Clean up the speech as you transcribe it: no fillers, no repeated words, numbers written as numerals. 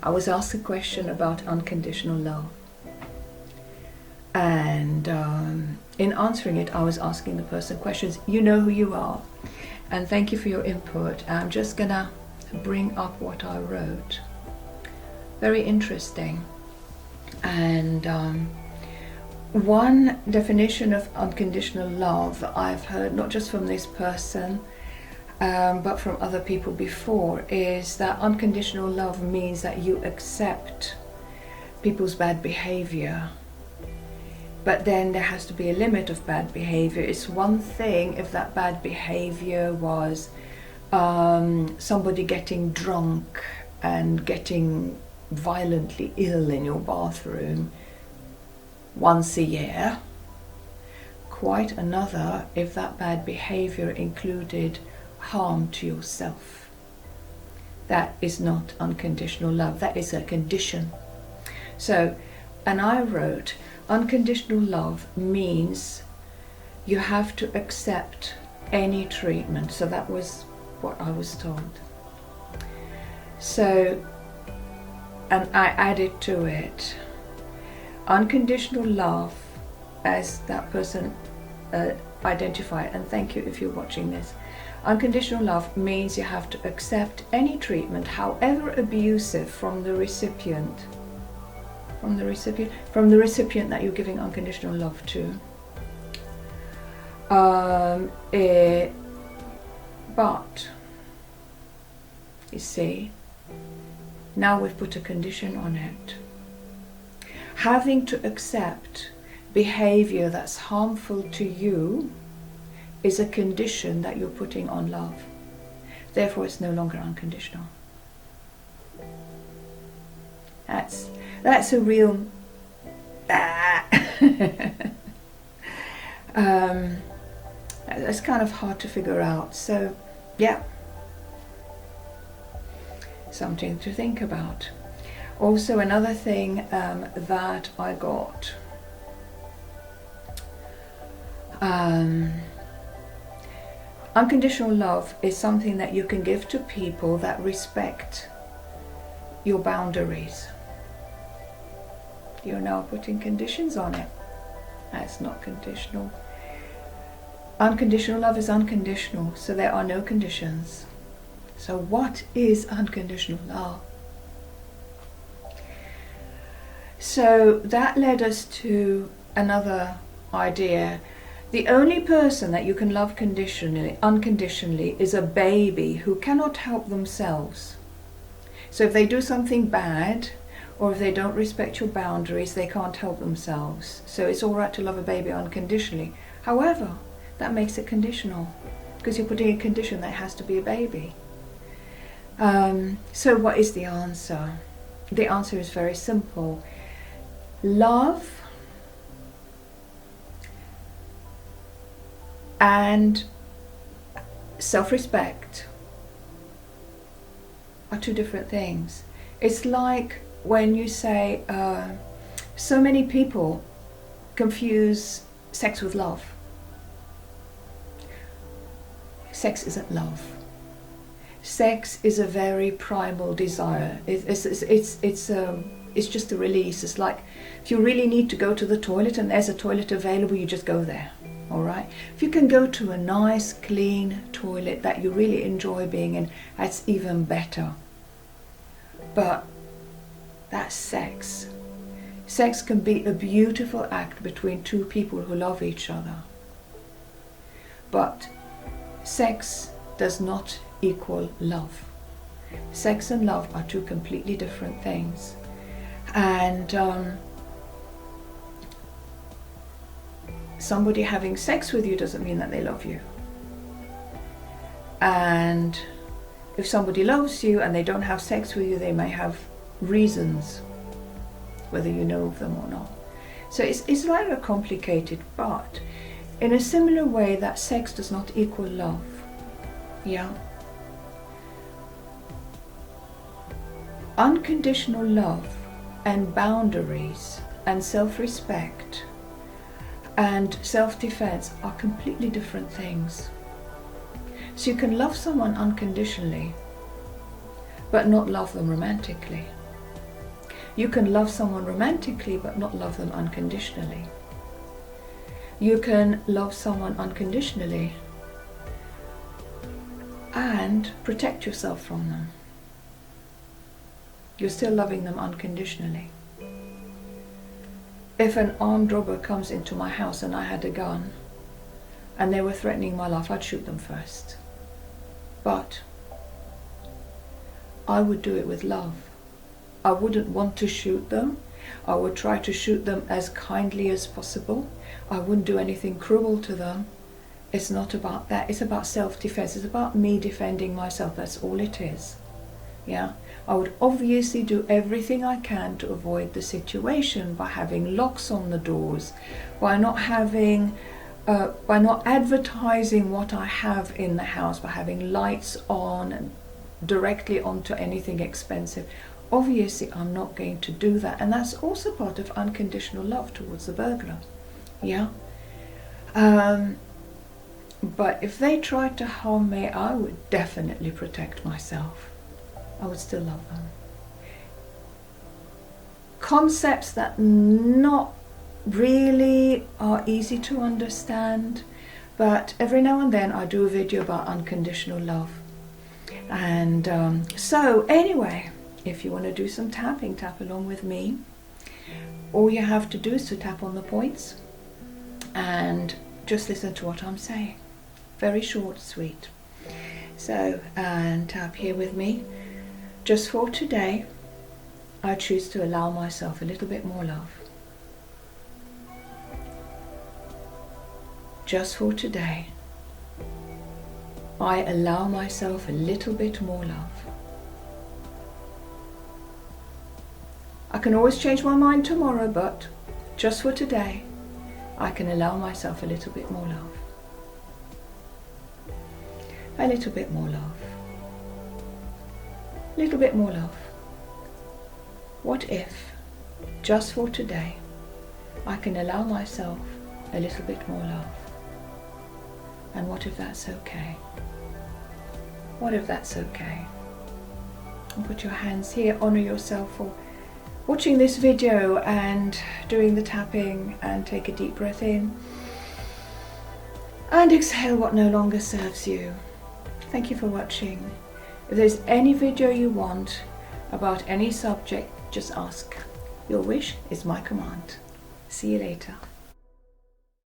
I was asked a question about unconditional love. And in answering it, I was asking the person questions. You know who you are. And thank you for your input. I'm just gonna bring up what I wrote. Very interesting. And one definition of unconditional love I've heard, not just from this person, but from other people before, is that unconditional love means that you accept people's bad behavior. But then there has to be a limit of bad behavior. It's one thing if that bad behavior was somebody getting drunk and getting violently ill in your bathroom once a year. Quite another if that bad behavior included harm to yourself. That is not unconditional love. That is a condition. So, and I wrote, unconditional love means you have to accept any treatment. So that was what I was told. So, and I added to it, unconditional love, as that person identified, and thank you if you're watching this. Unconditional love means you have to accept any treatment, however abusive, from the recipient. From the recipient that you're giving unconditional love to. But you see, now we've put a condition on it. Having to accept behavior that's harmful to you is a condition that you're putting on love. Therefore, it's no longer unconditional. That's a real it's kind of hard to figure out. So yeah, something to think about. Also, another thing that I got, unconditional love is something that you can give to people that respect your boundaries. You're now putting conditions on it. That's not conditional. Unconditional love is unconditional, so there are no conditions. So what is unconditional love? So that led us to another idea. The only person that you can love unconditionally is a baby who cannot help themselves. So if they do something bad, or if they don't respect your boundaries, they can't help themselves. So it's all right to love a baby unconditionally. However, that makes it conditional, because you're putting a condition that it has to be a baby. So what is the answer? The answer is very simple. Love and self-respect are two different things. It's like when you say, so many people confuse sex with love. Sex isn't love. Sex is a very primal desire. It's just a release. It's like if you really need to go to the toilet and there's a toilet available, you just go there. All right. If you can go to a nice, clean toilet that you really enjoy being in, that's even better. But that's sex. Sex can be a beautiful act between two people who love each other. But sex does not equal love. Sex and love are two completely different things. And somebody having sex with you doesn't mean that they love you. And if somebody loves you and they don't have sex with you, they may have reasons, whether you know of them or not. So it's rather complicated, but in a similar way that sex does not equal love. Yeah. Unconditional love and boundaries and self-respect and self-defense are completely different things. So you can love someone unconditionally, but not love them romantically. You can love someone romantically but not love them unconditionally. You can love someone unconditionally and protect yourself from them. You're still loving them unconditionally. If an armed robber comes into my house and I had a gun and they were threatening my life, I'd shoot them first. But I would do it with love. I wouldn't want to shoot them. I would try to shoot them as kindly as possible. I wouldn't do anything cruel to them. It's not about that. It's about self-defense. It's about me defending myself. That's all it is. Yeah. I would obviously do everything I can to avoid the situation by having locks on the doors, by not advertising what I have in the house, by having lights on and directly onto anything expensive. Obviously, I'm not going to do that, and that's also part of unconditional love towards the burglar. Yeah. But if they tried to harm me, I would definitely protect myself. I would still love them. Concepts that not really are easy to understand, but every now and then I do a video about unconditional love. And so anyway, if you want to do some tapping, tap along with me. All you have to do is to tap on the points and just listen to what I'm saying. Very short, sweet. So, and tap here with me. Just for today, I choose to allow myself a little bit more love. Just for today, I allow myself a little bit more love. I can always change my mind tomorrow, but just for today, I can allow myself a little bit more love. A little bit more love. A little bit more love. What if, just for today, I can allow myself a little bit more love? And what if that's okay? What if that's okay? And put your hands here, honor yourself for watching this video and doing the tapping, and take a deep breath in and exhale what no longer serves you. Thank you for watching. If there's any video you want about any subject, just ask. Your wish is my command. See you later.